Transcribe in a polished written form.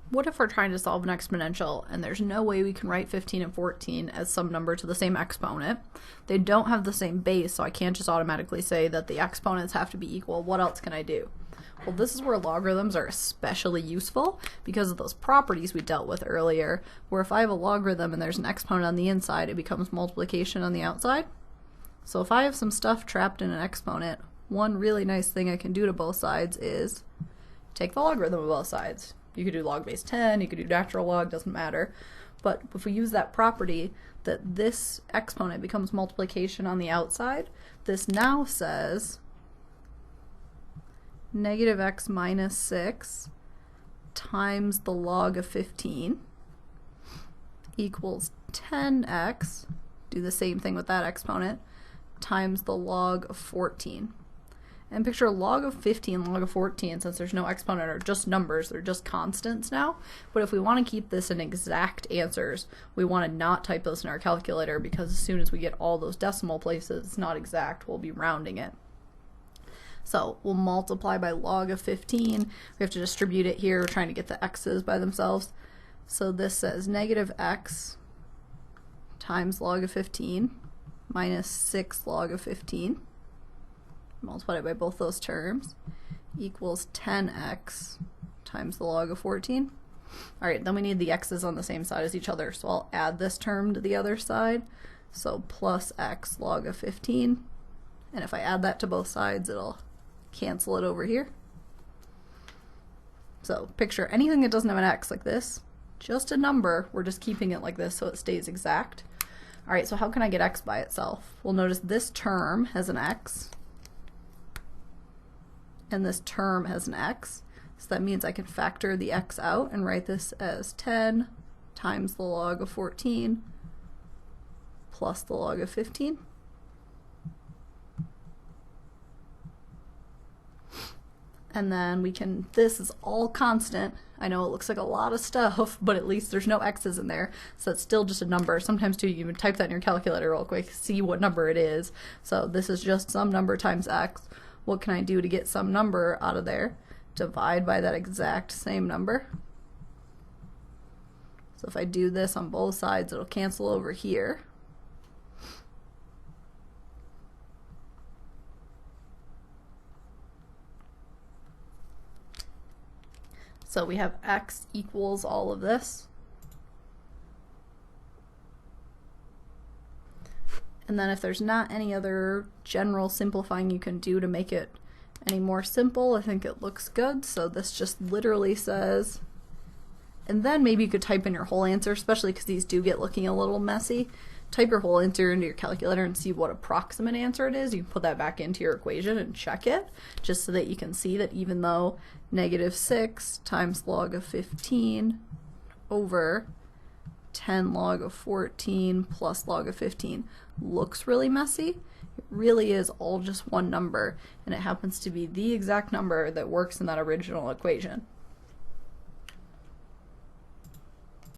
What if we're trying to solve an exponential and there's no way we can write 15 and 14 as some number to the same exponent? They don't have the same base, so I can't just automatically say that the exponents have to be equal. What else can I do? Well, this is where logarithms are especially useful because of those properties we dealt with earlier, where if I have a logarithm and there's an exponent on the inside, it becomes multiplication on the outside. So if I have some stuff trapped in an exponent, one really nice thing I can do to both sides is take the logarithm of both sides. You could do log base 10, you could do natural log, doesn't matter. But if we use that property that this exponent becomes multiplication on the outside, this now says negative x minus 6 times the log of 15 equals 10x, do the same thing with that exponent, times the log of 14. And picture log of 15, log of 14, since there's no exponent, are just numbers, they're just constants now. But if we want to keep this in exact answers, we want to not type those in our calculator, because as soon as we get all those decimal places, it's not exact, we'll be rounding it. So we'll multiply by log of 15. We have to distribute it here, we're trying to get the x's by themselves. So this says negative x times log of 15 minus 6 log of 15. Multiply it by both those terms, equals 10x times the log of 14. Alright, then we need the x's on the same side as each other, so I'll add this term to the other side. So plus x log of 15, and if I add that to both sides, it'll cancel it over here. So picture anything that doesn't have an x like this, just a number, we're just keeping it like this so it stays exact. Alright, so how can I get x by itself? Well, notice this term has an x, and this term has an x, so that means I can factor the x out and write this as 10 times the log of 14 plus the log of 15. And then we can, this is all constant. I know it looks like a lot of stuff, but at least there's no x's in there, so it's still just a number. Sometimes too, you can type that in your calculator real quick, see what number it is. So this is just some number times x. What can I do to get some number out of there? Divide by that exact same number. So if I do this on both sides, it'll cancel over here. So we have x equals all of this. And then if there's not any other general simplifying you can do to make it any more simple, I think it looks good. So this just literally says, and then maybe you could type in your whole answer, especially because these do get looking a little messy. Type your whole answer into your calculator and see what approximate answer it is. You can put that back into your equation and check it, just so that you can see that even though negative 6 times log of 15 over 10 log of 14 plus log of 15 looks really messy, it really is all just one number, and it happens to be the exact number that works in that original equation.